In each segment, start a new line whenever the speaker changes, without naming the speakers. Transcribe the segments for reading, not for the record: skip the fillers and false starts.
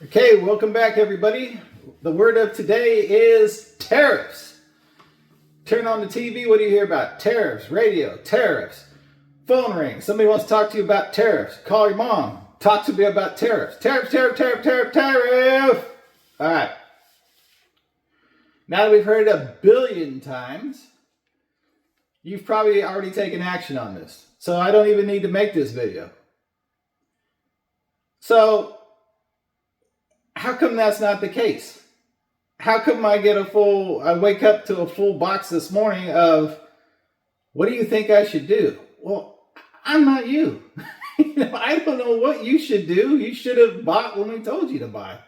Okay, welcome back, everybody. The word of today is tariffs. Turn on the TV, what do you hear about? Tariffs, radio, tariffs. Phone rings, somebody wants to talk to you about tariffs. Call your mom, talk to me about tariffs. Tariff, tariff, tariff, tariff, tariff. All right. Now that we've heard it a billion times, you've probably already taken action on this. So I don't even need to make this video. So, how come that's not the case? How come I wake up to a full box this morning of, what do you think I should do? Well, I'm not you. I don't know what you should do. You should have bought when we told you to buy.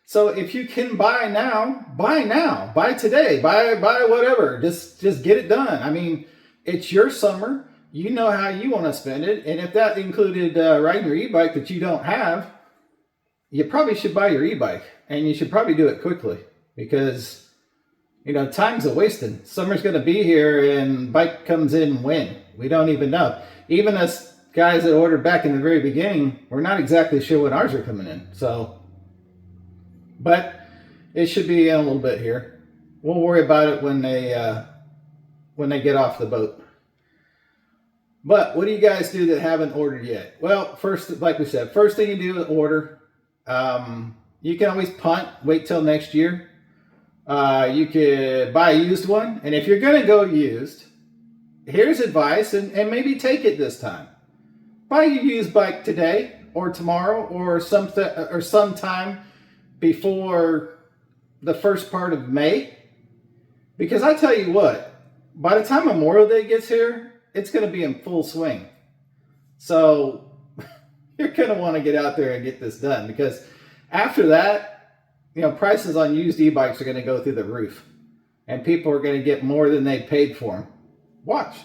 So if you can buy now, buy today, buy whatever, just get it done. I mean, it's your summer. You know how you want to spend it. And if that included riding your e-bike that you don't have, you probably should buy your e-bike, and you should probably do it quickly because, time's a wasting. Summer's going to be here and bike comes in when? We don't even know. Even us guys that ordered back in the very beginning, we're not exactly sure when ours are coming in. So, but it should be in a little bit here. We'll worry about it when they get off the boat. But what do you guys do that haven't ordered yet? Well, first, like we said, first thing you do is order. You can always punt, wait till next year. You could buy a used one. And if you're going to go used, here's advice, and maybe take it this time. Buy your used bike today or tomorrow or sometime before the first part of May. Because I tell you what, by the time Memorial Day gets here, it's going to be in full swing. So you're going to want to get out there and get this done, because after that, prices on used e-bikes are going to go through the roof and people are going to get more than they paid for them. Watch.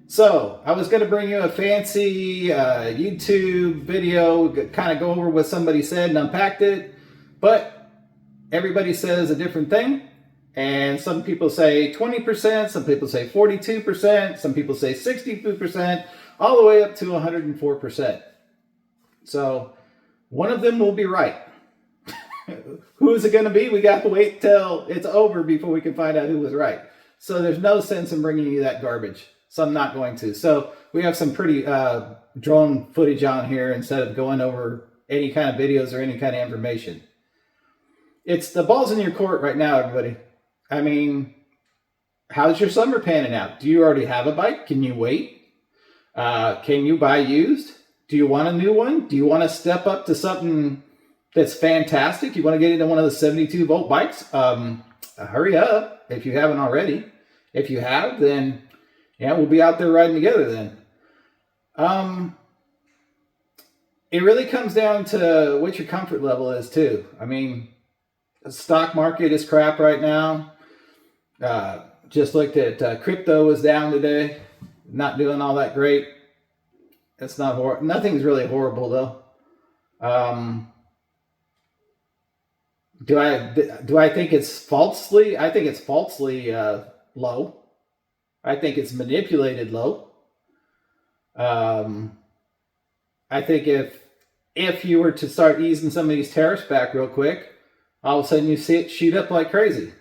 So I was going to bring you a fancy YouTube video, kind of go over what somebody said and unpacked it, but everybody says a different thing. And some people say 20%, some people say 42%, some people say 62%, all the way up to 104%. So one of them will be right. Who is it going to be? We got to wait till it's over before we can find out who was right. So there's no sense in bringing you that garbage. So I'm not going to. So we have some pretty drone footage on here instead of going over any kind of videos or any kind of information. It's the ball's in your court right now, everybody. I mean, how's your summer panning out? Do you already have a bike? Can you wait? Can you buy used? Do you want a new one? Do you want to step up to something that's fantastic? You want to get into one of the 72 volt bikes? Hurry up if you haven't already. If you have, then we'll be out there riding together then. It really comes down to what your comfort level is too. I mean, the stock market is crap right now. Just looked at crypto was down today. Not doing all that great. It's not horrible. Nothing's really horrible though. Do I think it's falsely? I think it's falsely low. I think it's manipulated low. I think if you were to start easing some of these tariffs back real quick, all of a sudden you see it shoot up like crazy.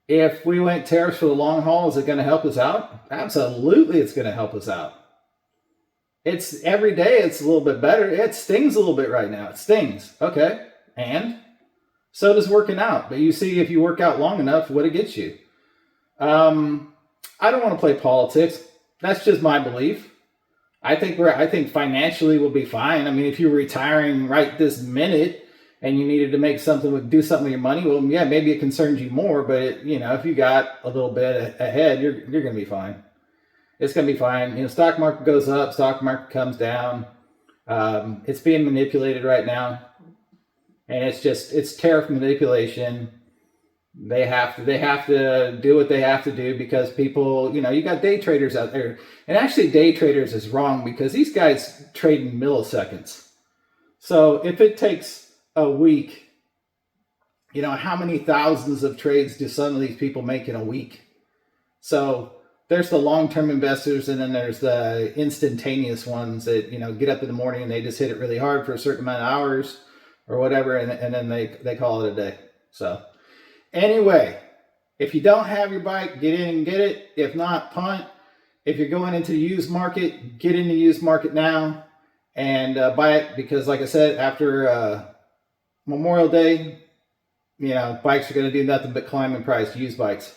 If we went tariffs for the long haul, is it going to help us out? Absolutely, it's going to help us out. It's every day it's a little bit better. It stings a little bit right now. It stings. Okay. And so does working out. But you see, if you work out long enough, what it gets you. I don't want to play politics. That's just my belief. I think financially we'll be fine. I mean, if you're retiring right this minute and you needed to do something with your money, well, yeah, maybe it concerns you more. But if you got a little bit ahead, you're going to be fine. It's going to be fine. Stock market goes up, stock market comes down. It's being manipulated right now. And it's tariff manipulation. They have to do what they have to do because people, you got day traders out there. And actually day traders is wrong because these guys trade in milliseconds. So if it takes a week, how many thousands of trades do some of these people make in a week? So there's the long-term investors, and then there's the instantaneous ones that, get up in the morning and they just hit it really hard for a certain amount of hours, or whatever, and then they call it a day. So anyway, if you don't have your bike, get in and get it. If not, punt. If you're going into the used market, get in the used market now and buy it, because like I said, after Memorial Day, bikes are going to do nothing but climb in price, used bikes.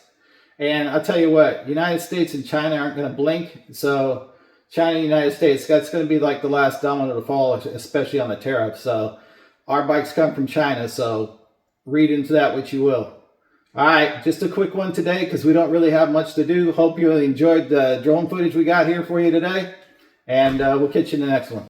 And I'll tell you what, United States and China aren't going to blink. So China and United States, that's going to be like the last domino to fall, especially on the tariffs. So our bikes come from China, so read into that what you will. All right, just a quick one today because we don't really have much to do. Hope you enjoyed the drone footage we got here for you today. And we'll catch you in the next one.